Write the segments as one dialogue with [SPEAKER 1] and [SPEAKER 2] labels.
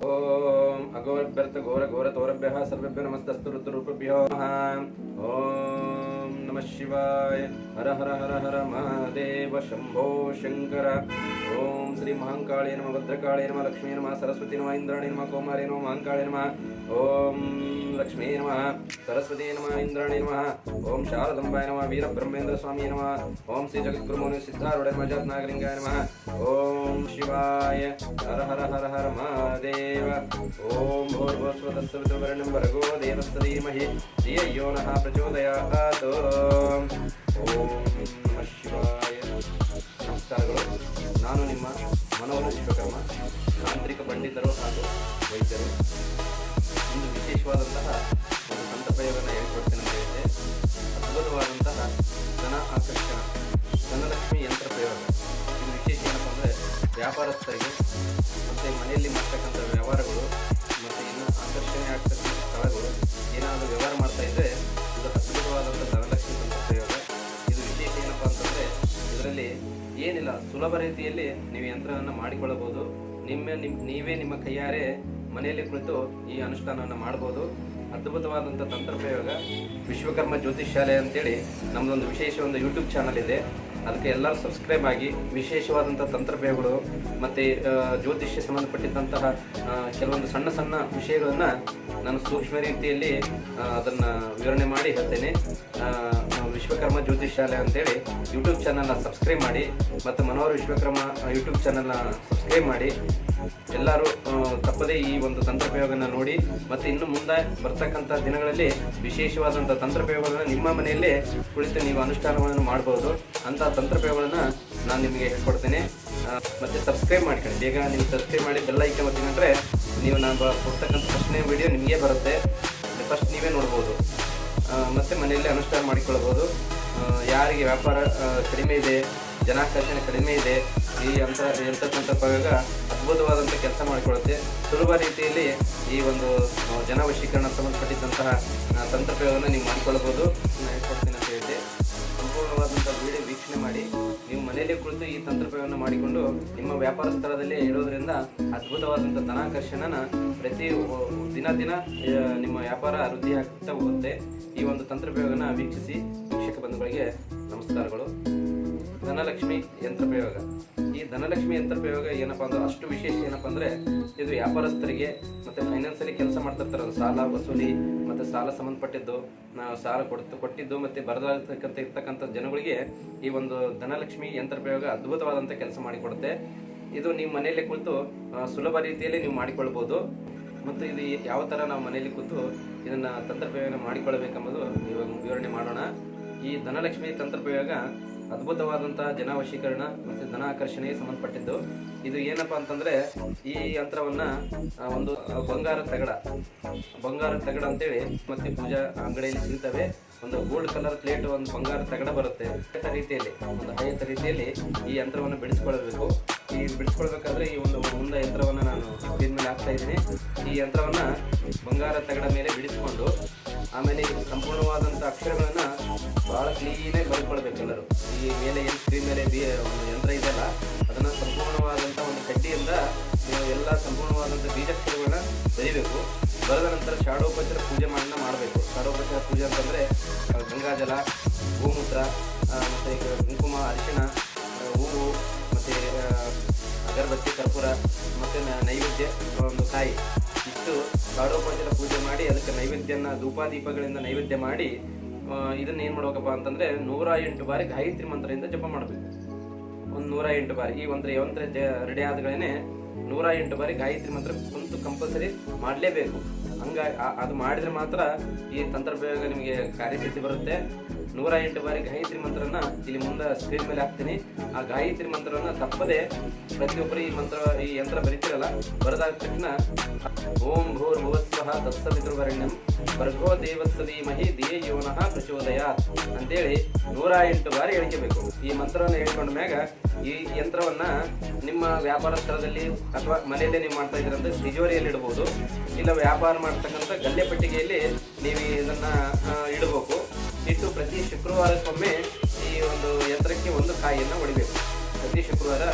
[SPEAKER 1] ओम अघोरभ्यर्थ घोर घोर तोरभ्यः सर्वेभ्यो नमस्तस्तु रुद्ररूपेभ्यो ओम नमः शिवाय। हर हर हर हर महादेव शंभो शंकर। ओम श्री महाकाळे नमः, भद्रकाळे नमः, लक्ष्मी नमः, सरस्वती नमः, इंद्राणी नमः, कौमारी नमः, महाकाळे नमः। ओम लक्ष्मी नमः, सरस्वती नमः, इंद्राणी नमः। ओम शारदंबाय नमः, वीरब्रह्मेंद्र स्वामी नमः। ओम श्री जगद्गुरुमुनि सिद्धारूढ़ नमः, जगन्नाथलिंगाय नमः। ओम शिवाय। हर हर हर हर महादेव। ओम भूर्भुवस्वतः भर्गो देवस्य धीमहि धियो यो नः प्रचोदयात्। ओम नमः ಶಿವಾಯ। ನಮಸ್ಕಾರಗಳು. ನಾನು ನಿಮ್ಮ ಮನೋಹರ ವಿಶ್ವಕರ್ಮ, ತಾಂತ್ರಿಕ ಪಂಡಿತರು ಹಾಗೂ ವೈದ್ಯರು. ಒಂದು ವಿಶೇಷವಾದಂತಹ ಒಂದು ತಂತ್ರಪ್ರಯೋಗನ ಹೇಳ್ಕೊಡ್ತೇನೆ ಅಂತ ಹೇಳಿದೆ. ಅದ್ಭುತವಾದಂತಹ ಧನ ಆಕರ್ಷಣ ಧನಲಕ್ಷ್ಮಿ ಯಂತ್ರ ಪ್ರಯೋಗ. ಇದು ವಿಶೇಷ ಏನಪ್ಪ ಅಂದರೆ ವ್ಯಾಪಾರಸ್ಥರಿಗೆ ಮತ್ತು ಮನೆಯಲ್ಲಿ ಮಾಡ್ತಕ್ಕಂಥ ವ್ಯವಹಾರಗಳು ಮತ್ತು ಇನ್ನು ಆಕರ್ಷಣೆ ಆಗ್ತಕ್ಕಂಥ ಸ್ಥಳಗಳು ಏನಾದರೂ ವ್ಯವಹಾರ ಮಾಡ್ತಾ ಇದ್ದರೆ ಇದು ಅದ್ಭುತವಾದಂಥ ಧನಲಕ್ಷ್ಮಿ ತಂತ್ರ ಪ್ರಯೋಗ. ಇದು ವಿಶೇಷ ಏನಪ್ಪ ಅಂತಂದರೆ ಇದರಲ್ಲಿ ಏನಿಲ್ಲ, ಸುಲಭ ರೀತಿಯಲ್ಲಿ ನೀವು ಯಂತ್ರವನ್ನು ಮಾಡಿಕೊಳ್ಳಬಹುದು. ನೀವೇ ನಿಮ್ಮ ಕೈಯಾರೆ ಮನೆಯಲ್ಲಿ ಕುಳಿತು ಈ ಅನುಷ್ಠಾನವನ್ನು ಮಾಡ್ಬೋದು. ಅದ್ಭುತವಾದಂಥ ತಂತ್ರ ಪ್ರಯೋಗ. ವಿಶ್ವಕರ್ಮ ಜ್ಯೋತಿಷ್ಯಾಲಯ ಅಂತೇಳಿ ನಮ್ಮದೊಂದು ವಿಶೇಷ ಒಂದು ಯೂಟ್ಯೂಬ್ ಚಾನಲ್ ಇದೆ. ಅದಕ್ಕೆ ಎಲ್ಲರೂ ಸಬ್ಸ್ಕ್ರೈಬ್ ಆಗಿ ವಿಶೇಷವಾದಂಥ ತಂತ್ರ ಪ್ರಯೋಗಗಳು ಮತ್ತು ಜ್ಯೋತಿಷ್ಯ ಸಂಬಂಧಪಟ್ಟಿದ್ದಂತಹ ಕೆಲವೊಂದು ಸಣ್ಣ ಸಣ್ಣ ವಿಷಯಗಳನ್ನು ನಾನು ಸೂಕ್ಷ್ಮ ರೀತಿಯಲ್ಲಿ ಅದನ್ನು ವಿವರಣೆ ಮಾಡಿ ಹೇಳ್ತೇನೆ. ವಿಶ್ವಕರ್ಮ ಜ್ಯೋತಿಷ್ಯಾಲಯ ಅಂತೇಳಿ ಯೂಟ್ಯೂಬ್ ಚಾನಲ್ನ ಸಬ್ಸ್ಕ್ರೈಬ್ ಮಾಡಿ ಮತ್ತು ಮನೋಹರ ವಿಶ್ವಕರ್ಮ ಯೂಟ್ಯೂಬ್ ಚಾನಲ್ನ ಸಬ್ಸ್ಕ್ರೈಬ್ ಮಾಡಿ ಎಲ್ಲರೂ ತಪ್ಪದೇ ಈ ಒಂದು ತಂತ್ರ ಪ್ರಯೋಗನ ನೋಡಿ. ಮತ್ತು ಇನ್ನು ಮುಂದೆ ಬರ್ತಕ್ಕಂಥ ದಿನಗಳಲ್ಲಿ ವಿಶೇಷವಾದಂಥ ತಂತ್ರ ಪ್ರಯೋಗಗಳನ್ನು ನಿಮ್ಮ ಮನೆಯಲ್ಲೇ ಕುಳಿತು ನೀವು ಅನುಷ್ಠಾನಗಳನ್ನು ಮಾಡ್ಬೋದು. ಅಂಥ ತಂತ್ರ ಪ್ರಯೋಗಗಳನ್ನು ನಾನು ನಿಮಗೆ ಹೇಳ್ಕೊಡ್ತೇನೆ. ಮತ್ತು ಸಬ್ಸ್ಕ್ರೈಬ್ ಮಾಡ್ಕೊಳ್ಳಿ. ಬೇಗ ನೀವು ಸಬ್ಸ್ಕ್ರೈಬ್ ಮಾಡಿ ಬೆಲ್ ಐಕಾನ್ ಒತ್ತಿಕೊಂಡ್ರೆ ನೀವು ನಾನು ಕೊಡ್ತಕ್ಕಂಥ ಫಸ್ಟ್ನೇ ವಿಡಿಯೋ ನಿಮಗೆ ಬರುತ್ತೆ. ಫಸ್ಟ್ ನೀವೇ ನೋಡ್ಬೋದು ಮತ್ತು ಮನೆಯಲ್ಲೇ ಅನುಷ್ಠಾನ ಮಾಡಿಕೊಳ್ಬೋದು. ಯಾರಿಗೆ ವ್ಯಾಪಾರ ಕಡಿಮೆ ಇದೆ, ಜನಾಕರ್ಷಣೆ ಕಡಿಮೆ ಇದೆ, ಈ ತಂತ್ರ ಪ್ರಯೋಗ ಅದ್ಭುತವಾದಂಥ ಕೆಲಸ ಮಾಡಿಕೊಳ್ಳುತ್ತೆ. ಸುಲಭ ರೀತಿಯಲ್ಲಿ ಈ ಒಂದು ಜನವಶೀಕರಣ ಸಂಬಂಧಪಟ್ಟಿದ್ದಂತಹ ತಂತ್ರ ಪ್ರಯೋಗನ ನೀವು ಮಾಡಿಕೊಳ್ಳಬಹುದು. ನಾನು ಹೇಳ್ಕೊಡ್ತೀನಿ ಅಂತ ಹೇಳಿದೆ. ಸಂಪೂರ್ಣವಾದಂಥ ವಿಡಿಯೋ ವೀಕ್ಷಣೆ ಮಾಡಿ ನೀವು ಮನೆಯಲ್ಲೇ ಕುಳಿತು ಈ ತಂತ್ರ ಪ್ರಯೋಗವನ್ನು ಮಾಡಿಕೊಂಡು ನಿಮ್ಮ ವ್ಯಾಪಾರ ಸ್ಥಳದಲ್ಲಿ ಇಡೋದ್ರಿಂದ ಅದ್ಭುತವಾದಂಥ ಧನಾಕರ್ಷಣನ ಪ್ರತಿ ದಿನ ನಿಮ್ಮ ವ್ಯಾಪಾರ ವೃದ್ಧಿ ಆಗ್ತಾ ಹೋಗುತ್ತೆ. ಈ ಒಂದು ತಂತ್ರ ಪ್ರಯೋಗನ ವೀಕ್ಷಿಸಿ ವೀಕ್ಷಕ ಬಂಧುಗಳಿಗೆ ನಮಸ್ಕಾರಗಳು. ಧನಲಕ್ಷ್ಮಿ ಯಂತ್ರ ಪ್ರಯೋಗ. ಈ ಧನಲಕ್ಷ್ಮಿ ಯಂತ್ರ ಪ್ರಯೋಗ ಏನಪ್ಪ ಅಂದ್ರೆ ಅಷ್ಟು ವಿಶೇಷ ಏನಪ್ಪ ಅಂದರೆ ಇದು ವ್ಯಾಪಾರಸ್ಥರಿಗೆ ಮತ್ತು ಫೈನಾನ್ಸಲ್ಲಿ ಕೆಲಸ ಮಾಡ್ತಿರ್ತಾರೆ. ಸಾಲ ವಸೂಲಿ ಮತ್ತು ಸಾಲ ಸಂಬಂಧಪಟ್ಟಿದ್ದು, ನಾವು ಸಾಲ ಕೊಟ್ಟಿದ್ದು ಮತ್ತು ಇರ್ತಕ್ಕಂಥ ಜನಗಳಿಗೆ ಈ ಒಂದು ಧನಲಕ್ಷ್ಮಿ ಯಂತ್ರ ಪ್ರಯೋಗ ಅದ್ಭುತವಾದಂಥ ಕೆಲಸ ಮಾಡಿಕೊಡುತ್ತೆ. ಇದು ನೀವು ಮನೆಯಲ್ಲೇ ಕುಳಿತು ಸುಲಭ ರೀತಿಯಲ್ಲಿ ನೀವು ಮಾಡಿಕೊಳ್ಬೋದು. ಮತ್ತು ಇದು ಯಾವ ಥರ ನಾವು ಮನೆಯಲ್ಲಿ ಕೂತು ಇದನ್ನು ತಂತ್ರ ಪ್ರಯೋಗ ಮಾಡಿಕೊಳ್ಳಬೇಕೆಂಬುದು ಇವಾಗ ವಿವರಣೆ ಮಾಡೋಣ. ಈ ಧನಲಕ್ಷ್ಮಿ ತಂತ್ರ ಪ್ರಯೋಗ ಅದ್ಭುತವಾದಂಥ ಜನವಶೀಕರಣ ಮತ್ತು ಧನ ಆಕರ್ಷಣೆಗೆ ಸಂಬಂಧಪಟ್ಟಿದ್ದು. ಇದು ಏನಪ್ಪ ಅಂತಂದರೆ ಈ ಯಂತ್ರವನ್ನು ಒಂದು ಬಂಗಾರ ತಗಡ ಅಂತೇಳಿ ಮತ್ತು ಪೂಜಾ ಅಂಗಡಿಯಲ್ಲಿ ಸಿಗ್ತವೆ. ಒಂದು ಗೋಲ್ಡ್ ಕಲರ್ ಪ್ಲೇಟ್, ಒಂದು ಬಂಗಾರ ತಗಡ ಬರುತ್ತೆ. ಒಂದು ಹೈಯತ ರೀತಿಯಲ್ಲಿ ಈ ಯಂತ್ರವನ್ನು ಬಿಡಿಸ್ಕೊಳ್ಬೇಕು. ಈ ಬಿಡಿಸ್ಕೊಳ್ಬೇಕಾದ್ರೆ ಈ ಒಂದು ಮುಂದೆ ಯಂತ್ರವನ್ನು ನಾನು ಸ್ಕ್ರೀನ್ ಮೇಲೆ ಹಾಕ್ತಾ ಇದ್ದೀನಿ. ಈ ಯಂತ್ರವನ್ನು ಬಂಗಾರ ತಗಡ ಮೇಲೆ ಬಿಡಿಸ್ಕೊಂಡು ಆಮೇಲೆ ಸಂಪೂರ್ಣವಾದಂಥ ಅಕ್ಷರಗಳನ್ನು ಭಾಳ ಕ್ಲೀನಾಗಿ ಬರೆದುಕೊಳ್ಬೇಕು ಎಲ್ಲರೂ. ಈ ಮೇಲೆ ಏನು ಸ್ಕ್ರೀನ್ ಮೇಲೆ ಒಂದು ಯಂತ್ರ ಇದೆಯಲ್ಲ ಅದನ್ನು ಸಂಪೂರ್ಣವಾದಂಥ ಒಂದು ಕಡ್ಡಿಯಿಂದ ನೀವು ಎಲ್ಲ ಸಂಪೂರ್ಣವಾದಂಥ ಬೀಜಾಕ್ಷರಗಳನ್ನ ಬರೀಬೇಕು. ಬರೆದ ನಂತರ ಷಾಡೋಪಚಾರ ಪೂಜೆ ಮಾಡಬೇಕು. ಷಾಡೋಪಚಾರ ಪೂಜೆ ಅಂತಂದರೆ ಗಂಗಾಜಲ, ಗೋಮೂತ್ರ ಮತ್ತು ಕುಂಕುಮ, ಅರಿಶಿಣ, ಹೂವು ಮತ್ತು ಅಗರಬತ್ತಿ, ಕರ್ಪೂರ ಮತ್ತು ನೈವೇದ್ಯ ಒಂದು ಕಾಯಿ, ಇಷ್ಟು ಷಾಡೋಪಚಾರ ಪೂಜೆ ಮಾಡಿ ಅದಕ್ಕೆ ನೈವೇದ್ಯನ ಧೂಪಾದೀಪಗಳಿಂದ ನೈವೇದ್ಯ ಮಾಡಿ ಇದನ್ನ ಏನು ಮಾಡ್ಬೇಕಪ್ಪ ಅಂತಂದರೆ 108 ಬಾರಿ ಗಾಯತ್ರಿ ಮಂತ್ರದಿಂದ ಜಪ ಮಾಡಬೇಕು. ಒಂದು 108 ಬಾರಿ ಈ ಯಂತ್ರ ರೆಡಿ ಆದಗಳೇ 108 ಬಾರಿ ಗಾಯತ್ರಿ ಮಂತ್ರ ಕುಂತು ಕಂಪಲ್ಸರಿ ಮಾಡಲೇಬೇಕು. ಅದು ಮಾಡಿದರೆ ಮಾತ್ರ ಈ ತಂತ್ರ ಪ್ರಯೋಗ ನಿಮಗೆ ಕಾರ್ಯಸಿದ್ಧಿ ಬರುತ್ತೆ. 108 ಬಾರಿ ಗಾಯತ್ರಿ ಮಂತ್ರನ ಇಲ್ಲಿ ಮುಂದೆ ಸ್ಕ್ರೀನ್ ಮೇಲೆ ಹಾಕ್ತೀನಿ. ಆ ಗಾಯತ್ರಿ ಮಂತ್ರವನ್ನು ತಪ್ಪದೆ ಪ್ರತಿಯೊಬ್ಬರು ಈ ಯಂತ್ರ ಬರೀತಿರಲ್ಲ, ಬರೆದಾದ ತಕ್ಷಣ ಓಂ ಭೂರ್ಭುವಸ್ವಃ ತತ್ಸವಿತೃವರೆಣ್ಯಂ ಭರ್ಗೋ ದೇವಸ್ಯ ಧೀಮಹಿ ಧಿಯೋ ಯೋ ನಃ ಪ್ರಚೋದಯಾತ್ ಅಂತೇಳಿ 108 ಬಾರಿ ಹೇಳ್ಕೋಬೇಕು. ಈ ಮಂತ್ರವನ್ನು ಹೇಳ್ಕೊಂಡ ಮ್ಯಾಗ ಈ ಯಂತ್ರವನ್ನ ನಿಮ್ಮ ವ್ಯಾಪಾರ ಸ್ಥಳದಲ್ಲಿ ಅಥವಾ ಮನೆಯಲ್ಲೇ ನೀವು ಮಾಡ್ತಾ ಇದ್ದೀರಂದ್ರೆ ತಿಜೋರಿಯಲ್ಲಿ ಇಡಬಹುದು. ಇಲ್ಲ ವ್ಯಾಪಾರ ಮಾಡ್ತಕ್ಕಂಥ ಗಲ್ಲೆ ಪೆಟ್ಟಿಗೆಯಲ್ಲಿ ನೀವು ಇದನ್ನ ಇಡಬೇಕು. ಇಟ್ಟು ಪ್ರತಿ ಶುಕ್ರವಾರಕ್ಕೊಮ್ಮೆ ಈ ಒಂದು ಯಂತ್ರಕ್ಕೆ ಒಂದು ಕಾಯಿಯನ್ನು ಹೊಡಿಬೇಕು. ಪ್ರತಿ ಶುಕ್ರವಾರ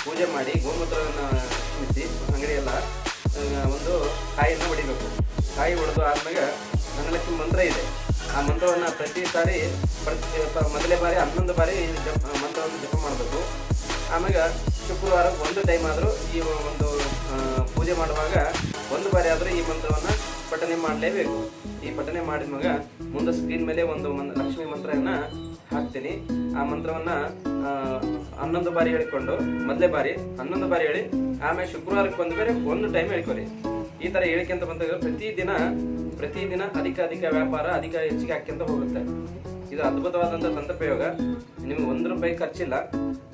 [SPEAKER 1] ಪೂಜೆ ಮಾಡಿ ಗೋಮೂತ್ರವನ್ನು ಕ್ಷಮಿಸಿ ಅಂಗಡಿಯೆಲ್ಲ ಒಂದು ಕಾಯಿಯನ್ನು ಹೊಡಿಬೇಕು. ಕಾಯಿ ಹೊಡೆದು ಆದ್ಮೇಲೆ ಧನಲಕ್ಷ್ಮಿ ಮಂತ್ರ ಇದೆ. ಆ ಮಂತ್ರವನ್ನು ಪ್ರತಿ ಸಾರಿ ಮೊದಲೇ ಬಾರಿ 11 ಬಾರಿ ಮಂತ್ರವನ್ನು ಜಪ ಮಾಡಬೇಕು. ಆಮೇಲೆ ಶುಕ್ರವಾರ ಒಂದು ಟೈಮ್ ಆದರೂ ಈ ಒಂದು ಪೂಜೆ ಮಾಡುವಾಗ ಒಂದು ಬಾರಿ ಆದರೂ ಈ ಮಂತ್ರವನ್ನು ಪಠನೆ ಮಾಡಲೇಬೇಕು. ಈ ಪಠನೆ ಮಾಡಿದ ಮಗ ಮುಂದೆ ಸ್ಕ್ರೀನ್ ಮೇಲೆ ಒಂದು ಲಕ್ಷ್ಮೀ ಮಂತ್ರವನ್ನು ಹಾಕ್ತೀನಿ. ಆ ಮಂತ್ರವನ್ನು 11 ಬಾರಿ ಹೇಳಿಕೊಂಡು ಮೊದಲೇ ಬಾರಿ 11 ಬಾರಿ ಹೇಳಿ ಆಮೇಲೆ ಶುಕ್ರವಾರಕ್ಕೆ ಒಂದು ಬೇರೆ ಒಂದು ಟೈಮ್ ಹೇಳ್ಕೊರಿ. ಈ ಥರ ಹೇಳಿಕೆಂತ ಬಂದಾಗ ಪ್ರತಿದಿನ ಅಧಿಕ ವ್ಯಾಪಾರ ಹೆಚ್ಚಿಗೆ ಹಾಕ್ಯಂತ ಹೋಗುತ್ತೆ. ಇದು ಅದ್ಭುತವಾದಂಥ ತಂತ್ರಪ್ರಯೋಗ. ನಿಮ್ಗೆ ₹1 ಖರ್ಚಿಲ್ಲ.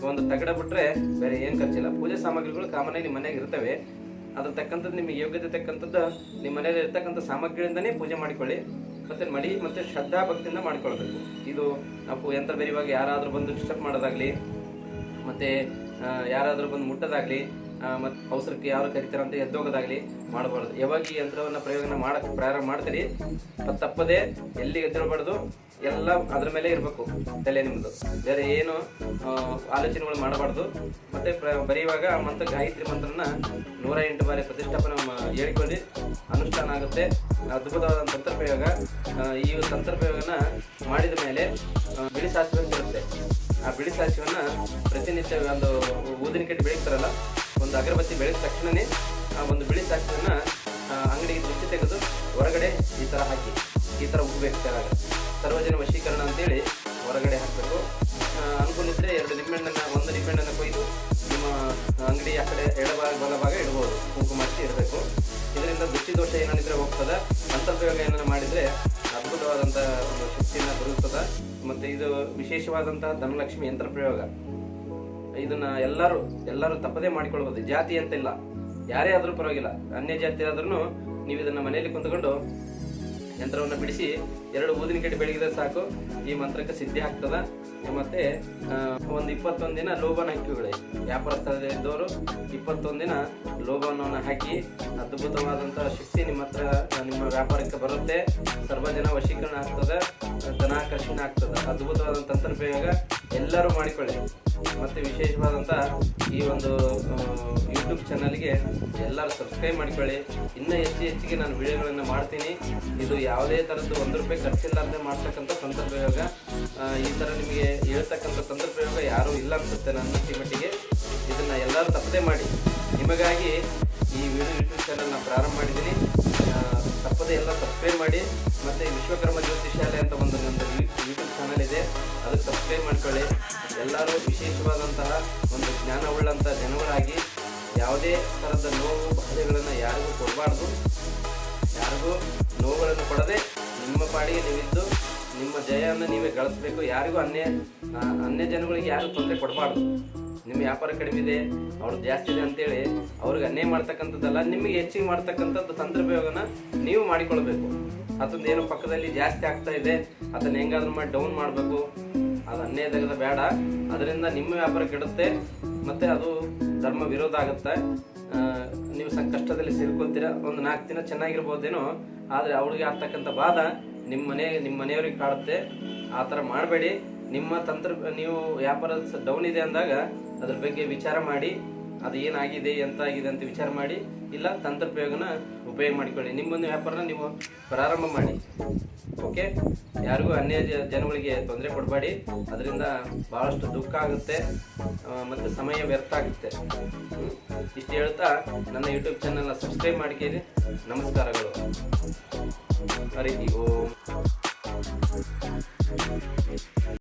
[SPEAKER 1] ಒಂದು ತಗಡ ಬಿಟ್ರೆ ಬೇರೆ ಏನು ಖರ್ಚಿಲ್ಲ. ಪೂಜೆ ಸಾಮಗ್ರಿಗಳು ಕಾಮನ್ ಆಗಿ ನಿಮ್ಮ ಮನೆಯಾಗ ಇರ್ತವೆ. ಅದ್ರ ತಕ್ಕಂಥದ್ದು ನಿಮಗೆ ಯೋಗ್ಯತೆ ತಕ್ಕಂಥದ್ದು ನಿಮ್ಮ ಮನೆಯಲ್ಲಿ ಇರ್ತಕ್ಕಂಥ ಸಾಮಗ್ರಿಗಳಿಂದನೇ ಪೂಜೆ ಮಾಡಿಕೊಳ್ಳಿ. ಮತ್ತು ಶ್ರದ್ಧಾ ಭಕ್ತಿಯಿಂದ ಮಾಡ್ಕೊಳ್ಬೇಕು. ಇದು ನಾವು ಯಂತ್ರ ಬೆರೆಯುವಾಗ ಯಾರಾದರೂ ಬಂದು ಡಿಸ್ಟರ್ಬ್ ಮಾಡೋದಾಗ್ಲಿ, ಮತ್ತು ಯಾರಾದರೂ ಬಂದು ಮುಟ್ಟೋದಾಗ್ಲಿ, ಮತ್ತು ಅವಸರಕ್ಕೆ ಯಾರು ಕರಿತಾರಂತ ಎದ್ದೋಗೋದಾಗ್ಲಿ ಮಾಡಬಾರ್ದು. ಯಾವಾಗ ಈ ಯಂತ್ರವನ್ನು ಪ್ರಯೋಗನ ಪ್ರಾರಂಭ ಮಾಡ್ತೀರಿ ತಪ್ಪದೆ ಎಲ್ಲಿ ಎದ್ದೇಳಬಾರ್ದು. ಎಲ್ಲ ಅದ್ರ ಮೇಲೆ ಇರಬೇಕು ತಲೆ ನಿಮ್ಮದು. ಬೇರೆ ಏನು ಆಲೋಚನೆಗಳು ಮಾಡಬಾರ್ದು. ಮತ್ತು ಬರೆಯುವಾಗ ಗಾಯತ್ರಿ ಮಂತ್ರನ 108 ಬಾರಿ ಪ್ರತಿಷ್ಠಾಪನೆ ಹೇಳಿಕೊಳ್ಳಿ. ಅನುಷ್ಠಾನ ಆಗುತ್ತೆ. ಅದ್ಭುತವಾದ ತಂತ್ರಪ್ರಯೋಗ. ಈ ತಂತ್ರಪ್ರಯೋಗನ ಮಾಡಿದ ಮೇಲೆ ಬಿಳಿ ಸಾಸಿವೆ ಅಂತ ಇರುತ್ತೆ. ಆ ಬಿಳಿ ಸಾಸಿವೆನ ಪ್ರತಿನಿತ್ಯ ಒಂದು ಊದಿನ ಕಟ್ಟಿ ಬೆಳಗ್ತಾರಲ್ಲ, ಒಂದು ಅಗರಬತ್ತಿ ಬೆಳೆದ ತಕ್ಷಣವೇ ಆ ಒಂದು ಬಿಳಿ ಸಾಸಿವೆನ ಅಂಗಡಿಗೆ ಮುಚ್ಚಿ ತೆಗೆದು ಹೊರಗಡೆ ಈ ಥರ ಹಾಕಿ ಈ ಥರ ಉಗ್ಬೇಕು. ಕೆಳಗೆ ಸರ್ವಜನ ವಶೀಕರಣ ಅಂತೇಳಿ ಹೊರಗಡೆ ಹಾಕಬೇಕು. ಅನುಕೂಲಿದ್ರೆ ಒಂದು ನಿಂಬೆಹಣ್ಣನ್ನು ಕೊಯ್ದು ನಿಮ್ಮ ಅಂಗಡಿ ಆ ಕಡೆ ಬಲಭಾಗ ಇಡ್ಬೋದು. ಕುಂಕುಮ ಹಚ್ಚಿ ಇರಬೇಕು. ಇದರಿಂದ ದೃಷ್ಟಿ ದೋಷ ಏನಾದಿದ್ರೆ ಹೋಗ್ತದೆ. ತಂತ್ರಪ್ರಯೋಗ ಏನಾದ್ರು ಮಾಡಿದರೆ ಅದ್ಭುತವಾದಂಥ ಒಂದು ಶಕ್ತಿಯನ್ನು ಬರುತ್ತದೆ. ಮತ್ತು ಇದು ವಿಶೇಷವಾದಂತಹ ಧನಲಕ್ಷ್ಮಿ ಯಂತ್ರ ಪ್ರಯೋಗ. ಇದನ್ನ ಎಲ್ಲರೂ ತಪ್ಪದೇ ಮಾಡಿಕೊಳ್ಬೋದು. ಜಾತಿ ಅಂತ ಇಲ್ಲ, ಯಾರೇ ಆದರೂ ಪರವಾಗಿಲ್ಲ. ಅನ್ಯ ಜಾತಿ ಆದ್ರೂ ನೀವು ಇದನ್ನ ಮನೆಯಲ್ಲಿ ಕುಂತ್ಕೊಂಡು ಯಂತ್ರವನ್ನು ಬಿಡಿಸಿ 2 ಊದಿನ ಕಡ್ಡಿ ಬೆಳಗಿದ್ರೆ ಸಾಕು. ಈ ಮಂತ್ರಕ್ಕೆ ಸಿದ್ಧಿ ಆಗ್ತದ. ಮತ್ತೆ ಒಂದು 21 ದಿನ ಲೋಭನ ಹಾಕಿಕೊಳ್ಳಿ. ವ್ಯಾಪಾರ ಸ್ಥಳದಲ್ಲಿದ್ದವರು 21 ದಿನ ಲೋಭವನ್ನು ಹಾಕಿ ಅದ್ಭುತವಾದಂತಹ ಶಕ್ತಿ ನಿಮ್ಮ ವ್ಯಾಪಾರಕ್ಕೆ ಬರುತ್ತೆ. ಸರ್ವಜನ ವಶೀಕರಣ ಆಗ್ತದೆ, ಧನಾಕರ್ಷಣೆ ಆಗ್ತದೆ. ಅದ್ಭುತವಾದ ತಂತ್ರಪ್ರಯೋಗ ಎಲ್ಲರೂ ಮಾಡಿಕೊಳ್ಳಿ. ಮತ್ತು ವಿಶೇಷವಾದಂಥ ಈ ಒಂದು ಯೂಟ್ಯೂಬ್ ಚಾನಲ್ಗೆ ಎಲ್ಲರೂ ಸಬ್ಸ್ಕ್ರೈಬ್ ಮಾಡಿಕೊಳ್ಳಿ. ಇನ್ನೂ ಹೆಚ್ಚಿಗೆ ನಾನು ವಿಡಿಯೋಗಳನ್ನು ಮಾಡ್ತೀನಿ. ಇದು ಯಾವುದೇ ಥರದ್ದು ₹1 ಖರ್ಚಿಲ್ಲಾರ್ದೆ ಮಾಡ್ತಕ್ಕಂಥ ತಂತ್ರಪ್ರಯೋಗ. ಈ ಥರ ನಿಮಗೆ ಹೇಳ್ತಕ್ಕಂಥ ತಂತ್ರಪ್ರಯೋಗ ಯಾರೂ ಇಲ್ಲ ಅನಿಸುತ್ತೆ ನನ್ನ ಮಟ್ಟಿಗೆ. ಇದನ್ನು ಎಲ್ಲರೂ ತಪ್ಪದೇ ಮಾಡಿ. ನಿಮಗಾಗಿ ಈ ಯೂಟ್ಯೂಬ್ ಚಾನಲ್ನ ಪ್ರಾರಂಭ ಮಾಡಿದ್ದೀನಿ. ತಪ್ಪದೇ ಎಲ್ಲ ಸಬ್ಸ್ಕ್ರೈಬ್ ಮಾಡಿ. ಮತ್ತು ವಿಶ್ವಕರ್ಮ ಜ್ಯೋತಿಷಾಲೆ ಅಂತ ಒಂದು ಯೂಟ್ಯೂಬ್ ಚಾನಲ್ ಇದೆ, ಅದಕ್ಕೆ ಸಬ್ಸ್ಕ್ರೈಬ್ ಮಾಡ್ಕೊಳ್ಳಿ. ಎಲ್ಲರೂ ವಿಶೇಷವಾದಂತಹ ಒಂದು ಜ್ಞಾನವುಳ್ಳಂಥ ಜನಗಳಾಗಿ ಯಾವುದೇ ಥರದ ನೋವು ಬಾಧೆಗಳನ್ನು ಯಾರಿಗೂ ಕೊಡಬಾರ್ದು. ಯಾರಿಗೂ ನೋವುಗಳನ್ನು ಕೊಡದೆ ನಿಮ್ಮ ಪಾಡಿಗೆ ನೀವಿದ್ದು ನಿಮ್ಮ ಜಯವನ್ನು ನೀವೇ ಗಳಿಸ್ಬೇಕು. ಯಾರಿಗೂ ಅನ್ಯ ಜನಗಳಿಗೆ ಯಾರಿಗೂ ತೊಂದರೆ ಕೊಡಬಾರ್ದು. ನಿಮ್ಮ ವ್ಯಾಪಾರ ಕಡಿಮೆ ಇದೆ, ಅವ್ರದ್ದು ಜಾಸ್ತಿ ಇದೆ ಅಂತೇಳಿ ಅವ್ರಿಗೆ ಅನ್ಯಾಯ ಮಾಡ್ತಕ್ಕಂಥದ್ದಲ್ಲ, ನಿಮಗೆ ಹೆಚ್ಚಿಗೆ ಮಾಡ್ತಕ್ಕಂಥದ್ದು ತಂತ್ರಪ್ರಯೋಗನ ನೀವು ಮಾಡಿಕೊಳ್ಬೇಕು. ಅದೊಂದು ಏನೋ ಪಕ್ಕದಲ್ಲಿ ಜಾಸ್ತಿ ಆಗ್ತಾ ಇದೆ, ಅದನ್ನು ಹೆಂಗಾದ್ರೂ ಮಾಡಿ ಡೌನ್ ಮಾಡಬೇಕು. ಅದು ಅನ್ಯಾಯ ತೆಗೆದ ಬೇಡ. ಅದರಿಂದ ನಿಮ್ಮ ವ್ಯಾಪಾರ ಕೆಡುತ್ತೆ, ಮತ್ತು ಅದು ಧರ್ಮ ವಿರೋಧ ಆಗುತ್ತೆ. ನೀವು ಸಂಕಷ್ಟದಲ್ಲಿ ಸೇರ್ಕೊಳ್ತೀರ. ಒಂದು 4 ದಿನ ಚೆನ್ನಾಗಿರ್ಬೋದೇನೋ, ಆದರೆ ಅವ್ರಿಗೆ ಆಗ್ತಕ್ಕಂಥ ಬಾಧ ನಿಮ್ಮ ಮನೆಯವ್ರಿಗೆ ಕಾಡುತ್ತೆ. ಆ ಥರ ಮಾಡಬೇಡಿ. ನೀವು ವ್ಯಾಪಾರ ಡೌನ್ ಇದೆ ಅಂದಾಗ ಅದ್ರ ಬಗ್ಗೆ ವಿಚಾರ ಮಾಡಿ, ಅದು ಏನಾಗಿದೆ ಎಂತಾಗಿದೆ ಅಂತ ವಿಚಾರ ಮಾಡಿ, ಇಲ್ಲ ತಂತ್ರಪ್ರಯೋಗನ ಉಪಯೋಗ ಮಾಡಿಕೊಳ್ಳಿ. ನಿಮ್ಮೊಂದು ವ್ಯಾಪಾರನ ನೀವು ಪ್ರಾರಂಭ ಮಾಡಿ. ಓಕೆ, ಯಾರಿಗೂ ಅನ್ಯ ಜನಗಳಿಗೆ ತೊಂದರೆ ಕೊಡಬೇಡಿ. ಅದರಿಂದ ಭಾಳಷ್ಟು ದುಃಖ ಆಗುತ್ತೆ ಮತ್ತು ಸಮಯ ವ್ಯರ್ಥ ಆಗುತ್ತೆ. ಇಷ್ಟು ಹೇಳ್ತಾ ನನ್ನ ಯೂಟ್ಯೂಬ್ ಚಾನಲ್ನ ಸಬ್ಸ್ಕ್ರೈಬ್ ಮಾಡ್ಕೇರಿ. ನಮಸ್ಕಾರಗಳು. ಹರಿ ಓಂ.